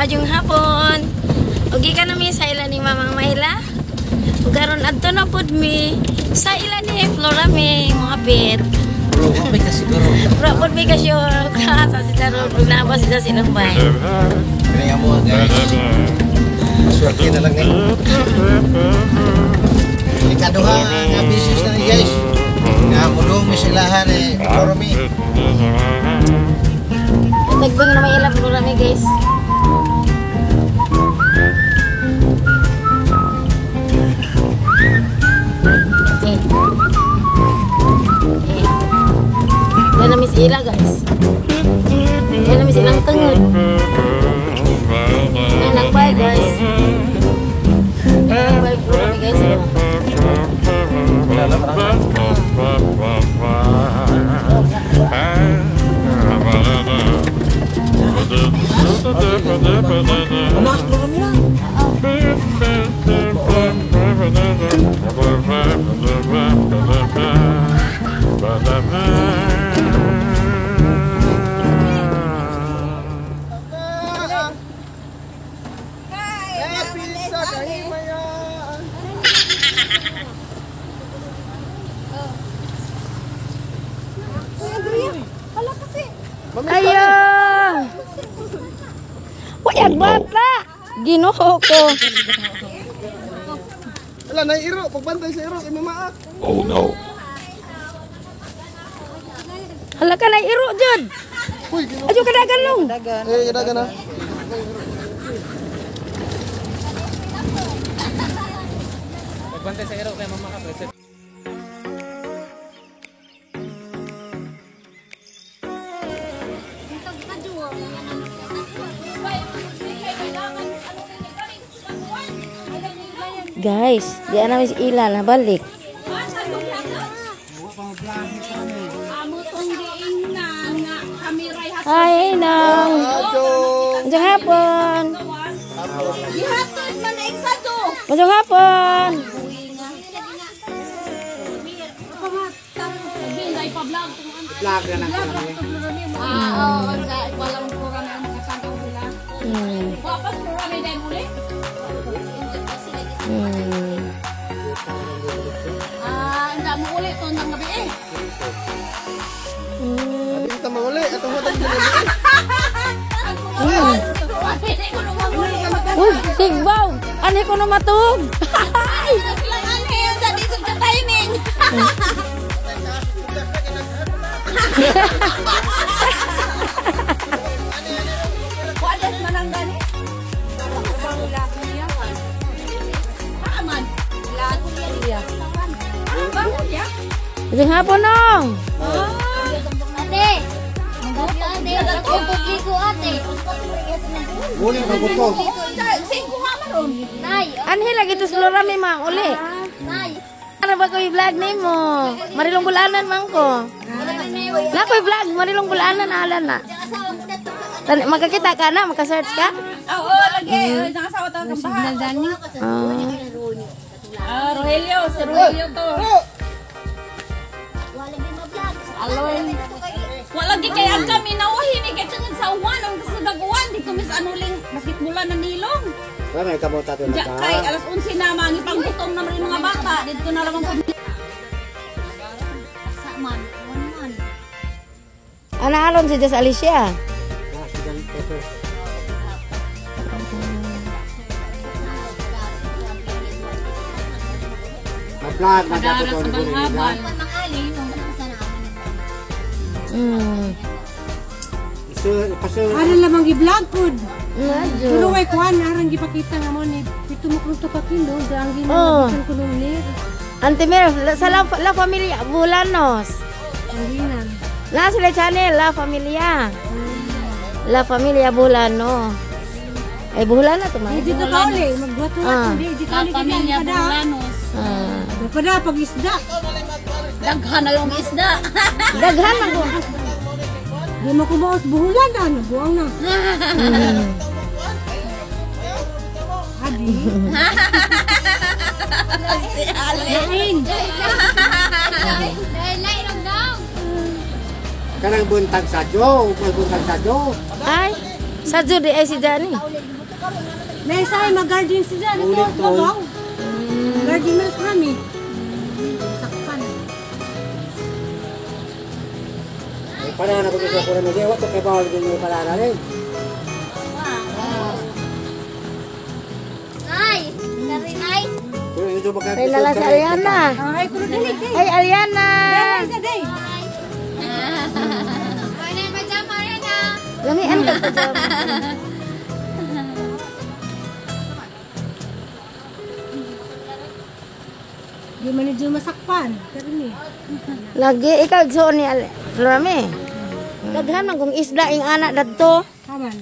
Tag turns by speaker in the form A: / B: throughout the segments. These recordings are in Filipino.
A: Majung hapon. Ugi ka na mi sa ila ni Mamang Mayla. Ugaron adto na pod mi sa ila ni Flora mi mga pet.
B: Bro, may kasi bro.
A: Bro, pod mi kasyo ka sa sitaro nabas sa sinumbay.
B: Kaya mo guys. Swerte na lang ni. Ikaduha nga business na ni guys. Nga mulong mi silahan eh. Flora mi.
A: Nagbang na may ila Flora mi guys. Yan na miss ila guys. Yan na miss ilang tengod. Yan nagbay guys. Nagbay Flora mi guys.
B: Mas Flora mi lang.
A: Ayo. Wayag bata. Ginoo ko.
B: Wala na iro, pagbantay sa iro, imamaak.
C: Oh no.
A: Hala ka na iro jud.
B: Uy, gino.
A: Ayo ka dagan long.
B: Eh, dagan na.
D: Pagbantay sa iro kay mama ka preset.
A: Guys, di ana mis ila na balik. Hai nang. Majung hapon.
E: Gihatod man ing sato.
A: Majung hapon.
B: Vlog na lang kami.
E: Walang program ang makasama sila. Wapas program ay dahil muli? Hindi mo ulit ito ng gabi eh.
B: Hindi kita mauli, atong hotag din.
A: Uy, sigbaw. Ani ko na matug.
E: Silang anhel sa disod ka timing. Wadas manang gani. Aman. Lahat niya. Bangun ya.
A: Majung hapon nong.
E: Ate. Ligo ate.
B: Muli na butog.
E: Singko nga maron. Nay.
A: Anhi lagi to Flora mi mang uli.
E: Nay.
A: Ano ba ko i-vlog nimo? Marilong bulanan man ko. Na ko i-vlog marilong bulanan ala na. Tani magkakita ka na, magka-search ka?
E: Oo, lagi. Nakasawa tayo ng baha. Rogelio. Si Rogelio to. Aloy. Wala di kaya kami nawahin ni kaya tungod sa uwan ang kasagaguan dito mis anuling basketbolan na nilong.
B: Wala may kamot ato na
E: Diya kay alas 11 na mangipanggutom na rin mga bata dito na lang po. Saman, man.
A: Ana alon si Jess Alicia.
B: Ma-vlog na
E: Padara
B: dato
E: sa
B: ko.
E: banghabal.
F: Ano lamang i-vlog pod.
A: Nadyo.
F: Pero may kuan arang gipakita nga mo ni pito mo kung to ka kilo dang
A: Oh.
F: ginagawa ko lir.
A: Ante Mero, sa la familia Bulanos.
F: Anginan.
A: Na sila channel La Familia. La Familia Bulano. Ay Bulana to man.
F: Dito ka uli, magbuhat
A: Ah.
F: mo dito ka uli
E: Pamilya
F: pada.
E: Bulanos.
A: Ah.
F: Pada pag isda.
E: Daghan na yung isda.
A: Daghan man ko.
F: Di mo ko buhos buhulan na, buang na. Adi.
E: Si Alin. Lain daw.
B: Kanang buntag sa Jo, buntag sa Jo.
A: Ay, Sadyo di ay si Jani.
F: Naisay mag-garden sila. Ito, babaw. Garden na kami. Sakpan.
B: Para na ko sa pura mo di wa to kay bawal din mo para na rin.
E: Nay, dari nay.
B: Pero ito baka
A: Ay lala si Aliana.
F: Ay, kulo dali.
A: Ay Aliana.
F: Isa day.
E: Ano yung pajama yan ah?
A: Lamian ka pa dyan.
F: Di man medyo masakpan. Pero ni.
A: Lagi ikaw igsoon ni Florame. Daghan man kung isda ing anak dadto.
F: Kaman.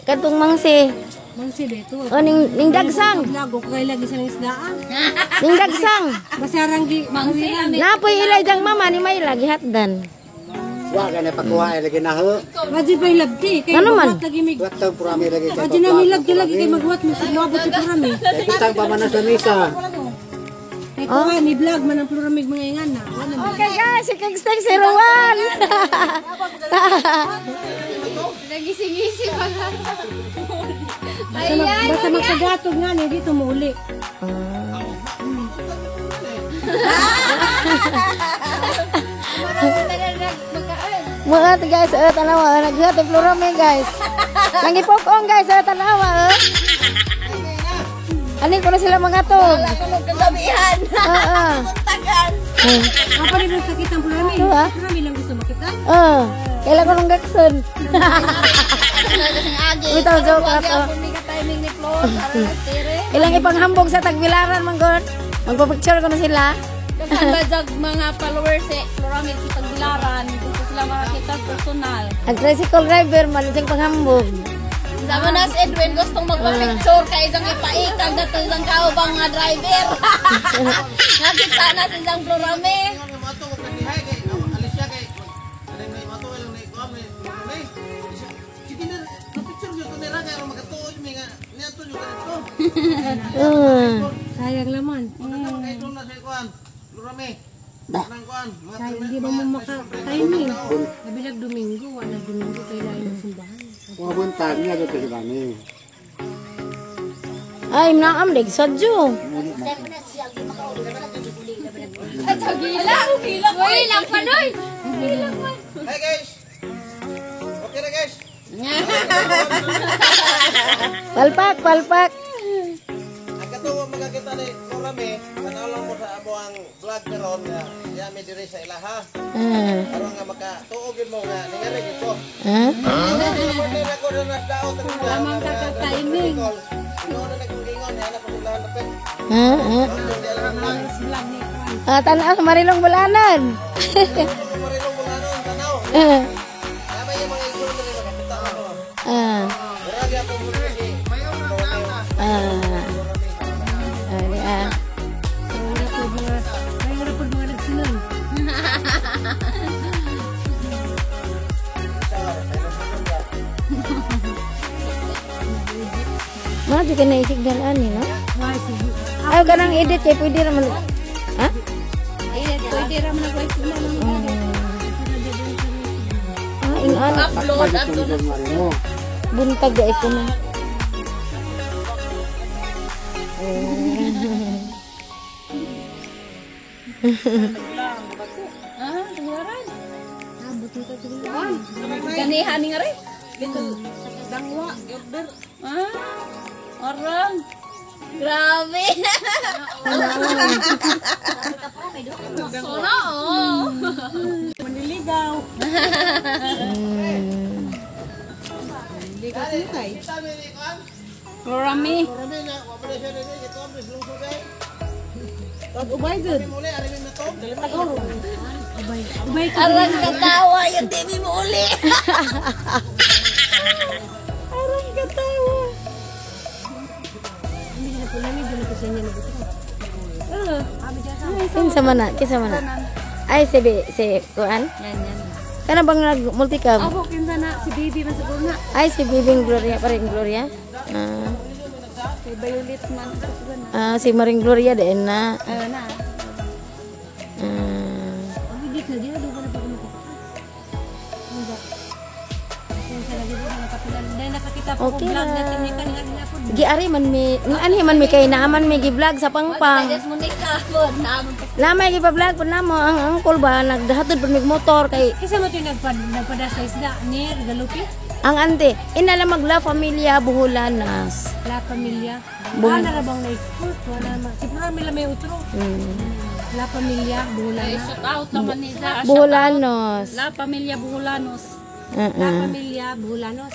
A: Kadtong mangsi.
F: Mangsi dito.
A: O ning dagsang.
F: Lago kay lagi sa isdaan.
A: Ning dagsang.
F: Basarang gi
E: Mangsi lami.
A: Napoy ilay dang mama ni may lagi hatdan.
B: wa ka na pakuha lagi na ho.
F: Wadi pa ilabdi. Kay
A: Ano man?
F: lagi mig.
B: Wa to pura mi lagi kay.
F: Wadi na milagdi lagi kay magwat mo sa lobot sa kami.
B: Kay kitang pamanas sa misa.
F: Kay kuha ni vlog man ang pluramig mga ingan na.
A: Okay guys, si Kingstek si Ruan.
E: Nagising-gising pa nga.
F: Basta magkagatog nga ni dito muli.
A: Mga guys, tanawa, naghihat yung Florame guys. Nangipokong guys, tanawa. Ani ko na sila mga tog.
E: Kagabihan.
A: Oo.
E: Tagan.
F: Apa ni sa kitang pluramig?
A: Diba?
F: Pluramig lang gusto makita.
A: Kailan ko nung gakson. Bitaw joke ato.
E: Timing ni Flo.
A: Ilang ipanghambog sa tagbilaran manggod. Magpapicture ko na sila.
E: Kagabajag mga followers eh. Floramid sa Tagbilaran. Gusto sila makakita personal.
A: Ang tricycle driver man siyang panghambog.
E: Sama na si Edwin gustong magpa-picture kay isang ipaikag na isang kaubang nga driver. Nakita na sa isang Florame.
F: Sayang laman. Sayang hindi mo maka-timing. Nabilag Domingo, wala Domingo kay lain ng simbahan.
B: Wa buntag niya do kay bani.
A: Ay, naam dig sadyo.
E: Ay, tagila. Uy, lang pa doy.
B: Hey guys. Okay na guys.
A: Palpak, palpak.
B: Ang katuwa magkakita ni Florame, panalo mo sa amo ang vlog karon nga yami diri sa ilaha. Karon nga makatuogin mo nga ningari gito. Partner ako na nasdaot ang
F: Tamang kaka-timing.
B: Ino na nagkungingon ana pa sila napit.
A: Tanaw sa Marilong Bulanan.
B: Marilong bulanon tanaw. Tama yung mga igsoon na makakita mo. Grabe ako mo si
F: May rapod mga nagsinan.
A: Mga juga naisig dalaan ni, no?
F: Why sige.
A: Ay, ganang edit kay pwede naman. Ha?
E: Pwede raman na guys.
A: Ingan.
E: Upload.
A: Buntag ga ito na.
E: Tagbilaran. Ganihan ni nga rin. Dito. Dangwa. Order. Orang. Grabe. Sono.
F: Maniligaw.
E: Florame.
F: Ubay good. Ubay ka.
E: Arang katawa yung TV mo uli.
A: Arang katawa.
F: Hindi na pula ni dito kasi niya nabito.
A: Kinsa man na? Kinsa man na? Ay, si Kuan?
E: Yan.
A: Kana bang nag-multicam?
F: Ako kinsa na si baby man siguro na.
A: Ay, si Bibing Gloria, paring Gloria.
E: Kay Violet man.
A: Si Maring Gloria din na.
E: Na.
F: Hindi ka dia do na pa ko. lagi po nakapilan. Dahil nakakita po
A: Okay
F: ko vlog
A: ra.
F: natin ni kanina po.
A: Gi ari man mi, anhi man mi kay naaman mi gi-vlog sa pangpang.
E: Yes mo ni ka po naman pa.
A: Lamay gi-vlog pud namo ang angkol ba nagdahatod pud mig motor kay
F: Kasi mo ito nagpada sa isda ni Galupi.
A: ang ante inala magla familia Buholanas.
F: La Pamilya.
A: Buhol.
F: Wala na bang na-export? Wala naman. Si Pramila may utro. La Pamilya, Buhulan
E: Ay,
F: na.
E: shout out naman ni sa
A: Buholanos.
E: La Pamilya Buholanos.
F: La Pamilya, Buhulanos.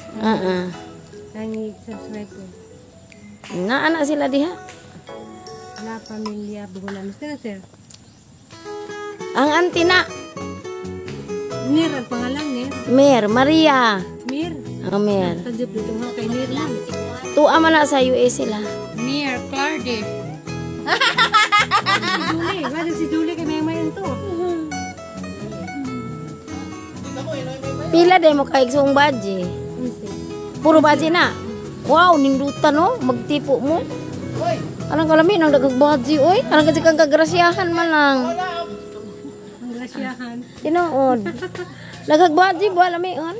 F: Ang subscribe ko.
A: Na anak sila diha.
F: La Pamilya, Buhulanos. Kaya sir?
A: Ang auntie na
F: Mir, ang pangalan ni.
A: Mir Maria.
F: Mir.
A: Ang Mir.
F: Tagip dito nga kay Mir lang.
A: Tuwa man na sa US sila.
E: Mir Clardy.
F: Si Julie. Wala si Julie kay may mayan to.
A: Pila day mo kay isong baji. Puro baji na. Wow, ningdutan no, magtipo mo. Anong kalami nang daghang baji oy? Anong kasi kang kagrasyahan man lang.
F: Ang grasyahan.
A: Tinuod. Daghang baji bo alamion.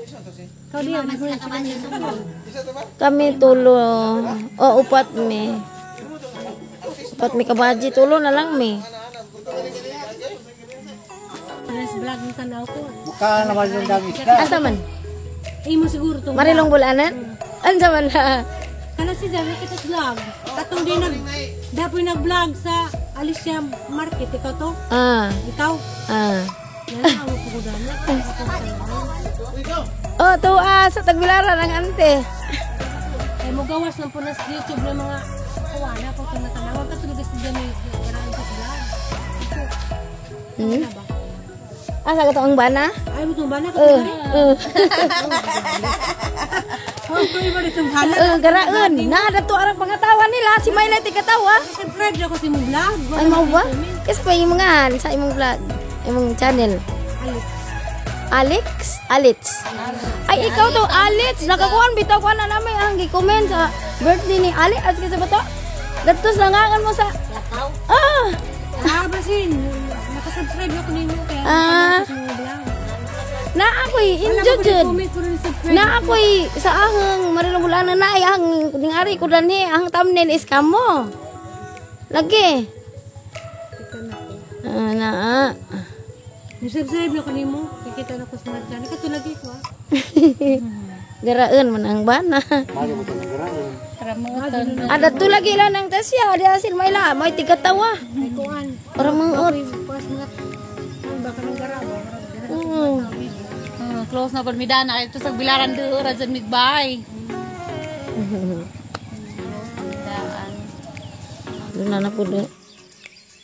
F: Kau dia, nag
A: Kami tulo. O upat mi. Upat mi ka baji tulo na lang mi.
F: Press vlog ng tanaw ko.
B: Mukha naman yung dami.
A: Asa man?
F: Mo siguro to.
A: Marilong bulanan? Ansa man la?
F: Kana si Javi kita vlog. Katong din dapoy nag-vlog sa Alicia Market. Ikaw to?
A: Ah.
F: Ikaw?
A: Ah.
F: Yan ang ako ko dami.
A: Oh, tuwa sa Tagbilaran ang ante.
F: Ay mo gawas ng punas sa YouTube ng mga kawana ko sa natanawan. Katulog si Javi. Karaan ko sa vlog.
A: Hmm? Asa ka to ang bana?
F: Ay mo itong bana ko sa Oh, ko iba rin itong bana.
A: Garaon. Nada to arang pangatawan nila. Si Maylay ti katawa.
F: Subscribe na ko sa imong vlog.
A: Ay mau ba? Kasi pa yung mga sa imong vlog, imong channel. Alex. Ay ikaw to Alex. Nakakuan bitaw ko na namin ang gi-comment sa birthday ni Alex. At kasi ba to? Datos langangan mo sa
F: Basin. Nakasubscribe na ko ninyo. Kaya
A: Ah.
F: sa imong vlog.
A: na ako'y injured.
F: Comment ko rin subscribe.
A: Na ako'y sa ahang marilong bulanan na ay ang ningari ko dani ang thumbnail is kamo. Lagi. Na.
F: Subscribe na ko nimo. Kikita na ko sa mga channel. Katulagi ko ah.
A: Garaon man ang bana. Ada tu lagi lah nang tasya di hasil may la may tigatawa.
F: Ay kuan.
A: Para mangot.
F: Pas mga baka nang garabo.
E: Close na pud mi dana ito sa Bilaran do ra jud migbay. Daan.
A: Duna na po do.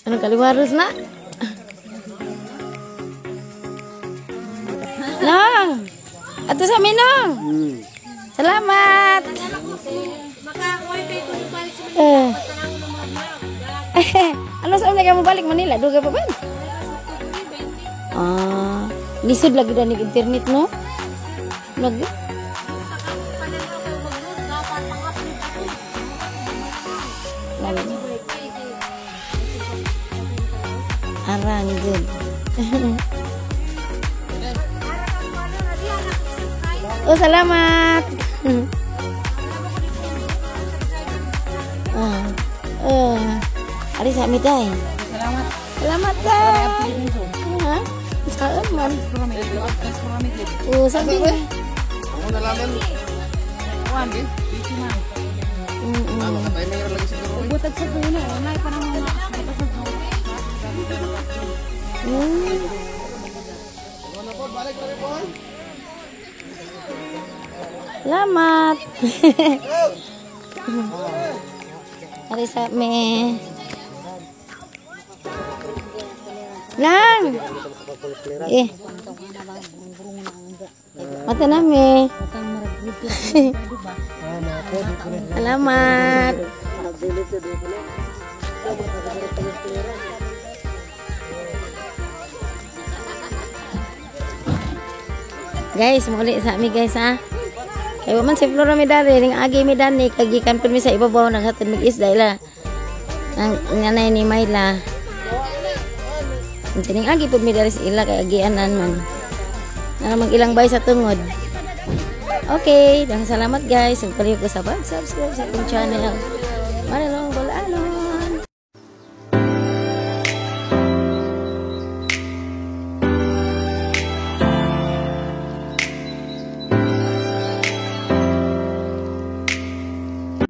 A: Anong kaliwaros na? Nang! Ato sa minong! Salamat!
F: Maka-wifi ko ni balik sa
A: Ano sa mga mo balik Manila? Duga pa ba? Lisod lagi dan internet no? Lagi? Arang good. Oh, salamat. Ari sa mitay.
E: Salamat.
A: Salamat ka. Ha? Salamat. Oh, sabi mo.
B: Ako na laman.
E: Kuan din. Busy man.
B: Timing lagi siguro.
E: Butag sa puno, nay pa nang mga
A: Salamat. Ari sa me. Lang. Mata na me. Salamat. Guys, muli sa mi guys ha. Kaya man si Flora mi dari ning agi mi dani kagikan pun mi sa ibabaw naghatod mig isda ila. Ang nanay ni Mayla. Ning agi pud mi dari sa ila kay agianan man. Na mag ilang bay sa tungod. Okay, salamat guys. Ang paliw ko sa pag-subscribe sa akong channel. Manalong balalo.